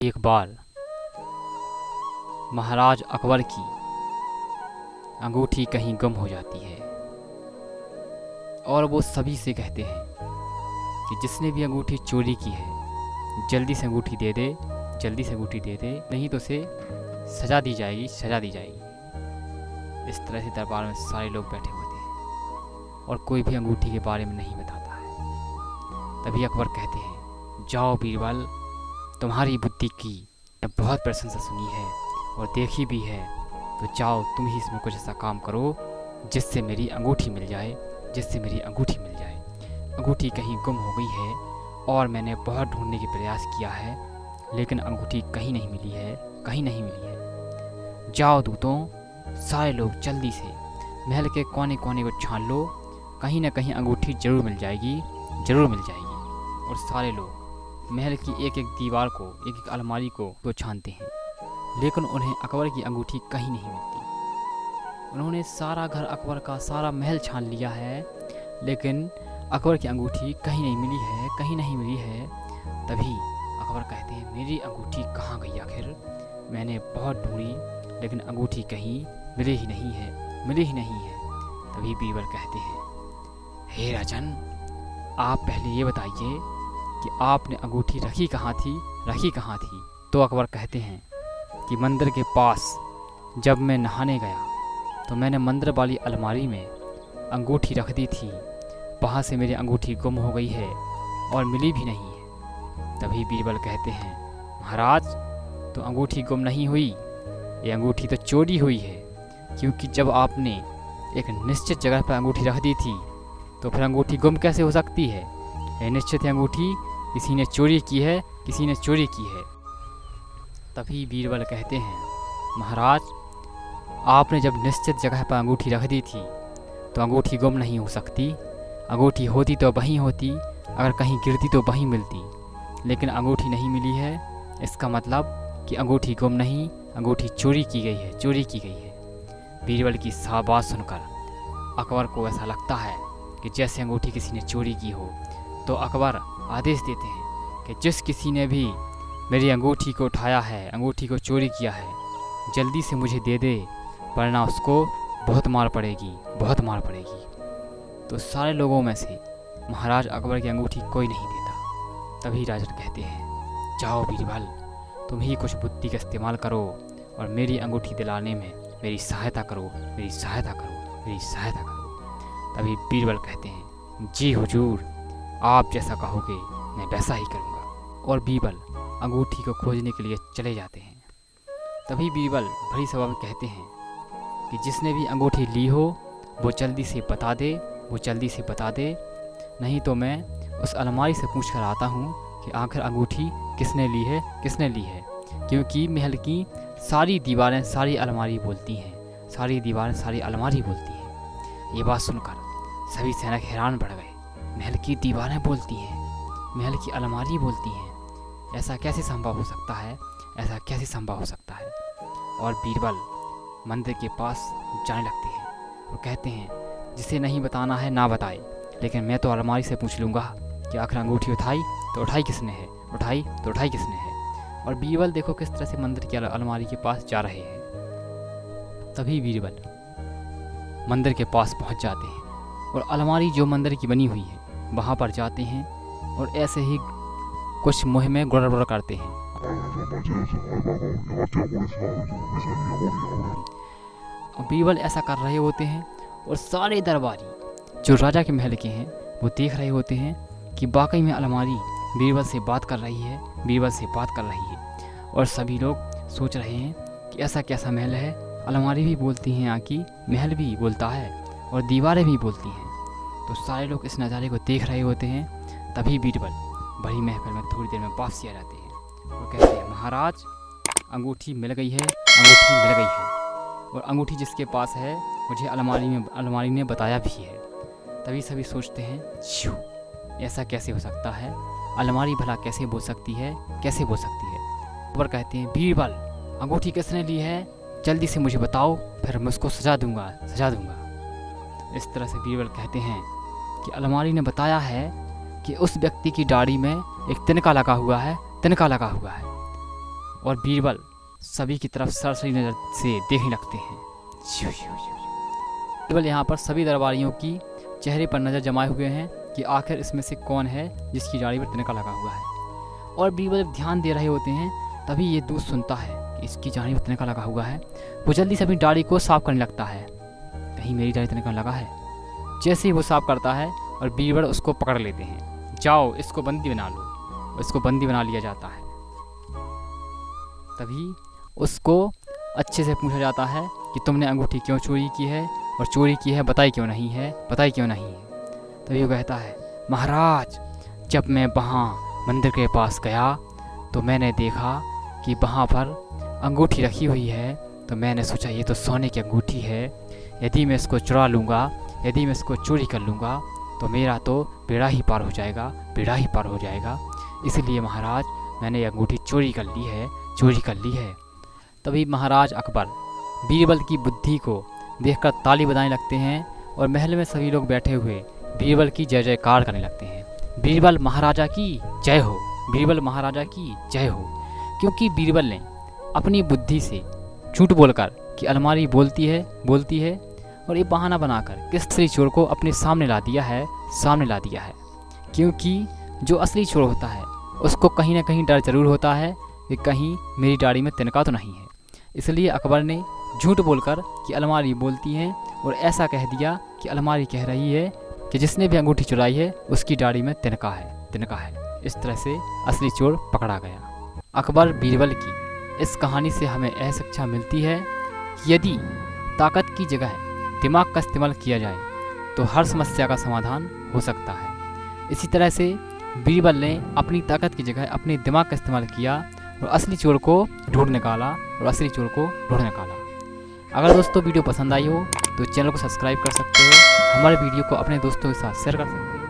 एक बार महाराज अकबर की अंगूठी कहीं गुम हो जाती है और वो सभी से कहते हैं कि जिसने भी अंगूठी चोरी की है जल्दी से अंगूठी दे दे, जल्दी से अंगूठी दे दे, नहीं तो उसे सजा दी जाएगी, सजा दी जाएगी। इस तरह से दरबार में सारे लोग बैठे होते हैं और कोई भी अंगूठी के बारे में नहीं बताता है। तभी अकबर कहते हैं, जाओ बीरबल, तुम्हारी बुद्धि की मैं बहुत प्रशंसा सुनी है और देखी भी है, तो जाओ तुम ही इसमें कुछ ऐसा काम करो जिससे मेरी अंगूठी मिल जाए, जिससे मेरी अंगूठी मिल जाए। अंगूठी कहीं गुम हो गई है और मैंने बहुत ढूंढने की प्रयास किया है, लेकिन अंगूठी कहीं नहीं मिली है, कहीं नहीं मिली है। जाओ दूतों, सारे लोग जल्दी से महल के कोने कोने को छान लो, कहीं ना कहीं अंगूठी ज़रूर मिल जाएगी, ज़रूर मिल जाएगी। और सारे लोग महल की एक एक दीवार को, एक एक अलमारी को छानते हैं, लेकिन उन्हें अकबर की अंगूठी कहीं नहीं मिलती। उन्होंने सारा घर अकबर का, सारा महल छान लिया है, लेकिन अकबर की अंगूठी कहीं नहीं मिली है, कहीं नहीं मिली है। तभी अकबर कहते हैं, मेरी अंगूठी कहाँ गई आखिर? मैंने बहुत ढूंढी लेकिन अंगूठी कहीं मिली ही नहीं है, मिली ही नहीं है। तभी बीरबल कहते हैं, हे राजन, आप पहले ये बताइए कि आपने अंगूठी रखी कहाँ थी, रखी कहाँ थी? तो अकबर कहते हैं कि मंदिर के पास जब मैं नहाने गया तो मैंने मंदिर वाली अलमारी में अंगूठी रख दी थी, वहाँ से मेरी अंगूठी गुम हो गई है और मिली भी नहीं है। तभी बीरबल कहते हैं, महाराज, तो अंगूठी गुम नहीं हुई, ये अंगूठी तो चोरी हुई है, क्योंकि जब आपने एक निश्चित जगह पर अंगूठी रख दी थी तो फिर अंगूठी गुम कैसे हो सकती है? ये निश्चित अंगूठी किसी ने चोरी की है, किसी ने चोरी की है। तभी बीरबल कहते हैं, महाराज, आपने जब निश्चित जगह पर अंगूठी रख दी थी तो अंगूठी गुम नहीं हो सकती। अंगूठी होती तो वहीं होती, अगर कहीं गिरती तो वहीं मिलती, लेकिन अंगूठी नहीं मिली है, इसका मतलब कि अंगूठी गुम नहीं, अंगूठी चोरी की गई है, चोरी की गई है। बीरबल की साफ बात सुनकर अकबर को ऐसा लगता है कि जैसे अंगूठी किसी ने चोरी की हो। तो अकबर आदेश देते हैं कि जिस किसी ने भी मेरी अंगूठी को उठाया है, अंगूठी को चोरी किया है, जल्दी से मुझे दे दे, वरना उसको बहुत मार पड़ेगी, बहुत मार पड़ेगी। तो सारे लोगों में से महाराज अकबर की अंगूठी कोई नहीं देता। तभी राजा कहते हैं, जाओ बीरबल, तुम ही कुछ बुद्धि का इस्तेमाल करो और मेरी अंगूठी दिलाने में मेरी सहायता करो, मेरी सहायता करो, मेरी सहायता करो। तभी बीरबल कहते हैं, जी हुजूर, आप जैसा कहोगे मैं वैसा ही करूँगा। और बीरबल अंगूठी को खोजने के लिए चले जाते हैं। तभी बीरबल बड़ी सभा में कहते हैं कि जिसने भी अंगूठी ली हो वो जल्दी से बता दे, वो जल्दी से बता दे, नहीं तो मैं उस अलमारी से पूछ कर आता हूँ कि आखिर अंगूठी किसने ली है, किसने ली है। क्योंकि महल की सारी दीवारें, सारी अलमारी बोलती हैं, सारी दीवारें, सारी अलमारी बोलती हैं। ये बात सुनकर सभी सैनिक हैरान बढ़ गए। महल की दीवारें बोलती हैं, महल की अलमारी बोलती हैं, ऐसा कैसे संभव हो सकता है, ऐसा कैसे संभव हो सकता है? और बीरबल मंदिर के पास जाने लगते हैं और कहते हैं, जिसे नहीं बताना है ना बताए, लेकिन मैं तो अलमारी से पूछ लूँगा कि आखिर अंगूठी उठाई तो उठाई किसने है, उठाई तो उठाई किसने है। और बीरबल देखो किस तरह से मंदिर की अलमारी के पास जा रहे हैं। तभी बीरबल मंदिर के पास पहुँच जाते हैं और अलमारी जो मंदिर की बनी हुई है वहाँ पर जाते हैं और ऐसे ही कुछ मुँह में गुड़गुड़ करते हैं। बीरबल ऐसा कर रहे होते हैं और सारे दरबारी जो राजा के महल के हैं वो देख रहे होते हैं कि वाकई में अलमारी बीरबल से बात कर रही है, बीरबल से बात कर रही है। और सभी लोग सोच रहे हैं कि ऐसा कैसा महल है, अलमारी भी बोलती हैं आकी, महल भी बोलता है और दीवारें भी बोलती हैं। तो सारे लोग इस नज़ारे को देख रहे होते हैं। तभी बीरबल बड़ी महफिल में थोड़ी देर में वापसी आ जाते हैं और कहते हैं, महाराज, अंगूठी मिल गई है, अंगूठी मिल गई है, और अंगूठी जिसके पास है मुझे अलमारी ने बताया भी है। तभी सभी सोचते हैं, छू, ऐसा कैसे हो सकता है, अलमारी भला कैसे बोल सकती है, कैसे बोल सकती है। अकबर कहते हैं, बीरबल, अंगूठी किसने ली है, जल्दी से मुझे बताओ, फिर मैं उसको सजा दूंगा, सजा दूंगा। इस तरह से बीरबल कहते हैं कि अलमारी ने बताया है कि उस व्यक्ति की दाढ़ी में एक तिनका लगा हुआ है, तिनका लगा हुआ है। और बीरबल सभी की तरफ सरसरी नज़र से देखने लगते हैं। बीरबल यहाँ पर सभी दरबारियों की चेहरे पर नज़र जमाए हुए हैं कि आखिर इसमें से कौन है जिसकी दाढ़ी पर तिनका लगा हुआ है। और बीरबल जब ध्यान दे रहे होते हैं तभी ये दूत सुनता है कि इसकी दाढ़ी पर तिनका लगा हुआ है। वो जल्दी से अपनी दाढ़ी को साफ करने लगता है, कहीं मेरी दाढ़ी तिनका लगा है। जैसे ही वो साफ करता है और बीरबल उसको पकड़ लेते हैं, जाओ इसको बंदी बना लो। इसको बंदी बना लिया जाता है। तभी उसको अच्छे से पूछा जाता है कि तुमने अंगूठी क्यों चोरी की है, और चोरी की है बताई क्यों नहीं है, बताई क्यों नहीं है। तभी वो कहता है, महाराज जब मैं वहाँ मंदिर के पास गया तो मैंने देखा कि वहाँ पर अंगूठी रखी हुई है, तो मैंने सोचा ये तो सोने की अंगूठी है, यदि मैं इसको चुरा लूँगा, यदि मैं इसको चोरी कर लूँगा तो मेरा तो बेड़ा ही पार हो जाएगा, बेड़ा ही पार हो जाएगा। इसलिए महाराज मैंने ये अंगूठी चोरी कर ली है, चोरी कर ली है। तभी महाराज अकबर बीरबल की बुद्धि को देखकर ताली बजाने लगते हैं और महल में सभी लोग बैठे हुए बीरबल की जय जयकार करने लगते हैं। बीरबल महाराजा की जय हो, बीरबल महाराजा की जय हो। क्योंकि बीरबल ने अपनी बुद्धि से झूठ बोलकर कि अलमारी बोलती है और ये बहाना बनाकर किस असली चोर को अपने सामने ला दिया है, सामने ला दिया है। क्योंकि जो असली चोर होता है उसको कहीं ना कहीं डर जरूर होता है कि कहीं मेरी दाढ़ी में तिनका तो नहीं है। इसलिए अकबर ने झूठ बोलकर कि अलमारी बोलती है और ऐसा कह दिया कि अलमारी कह रही है कि जिसने भी अंगूठी चुराई है उसकी दाढ़ी में तिनका है, तिनका है। इस तरह से असली चोर पकड़ा गया। अकबर बीरबल की इस कहानी से हमें यह शिक्षा मिलती है कि यदि ताकत की जगह दिमाग का इस्तेमाल किया जाए तो हर समस्या का समाधान हो सकता है। इसी तरह से बीरबल ने अपनी ताकत की जगह अपने दिमाग का इस्तेमाल किया और असली चोर को ढूंढ निकाला, और असली चोर को ढूंढ निकाला। अगर दोस्तों वीडियो पसंद आई हो तो चैनल को सब्सक्राइब कर सकते हो, हमारे वीडियो को अपने दोस्तों के साथ शेयर कर सकते हो।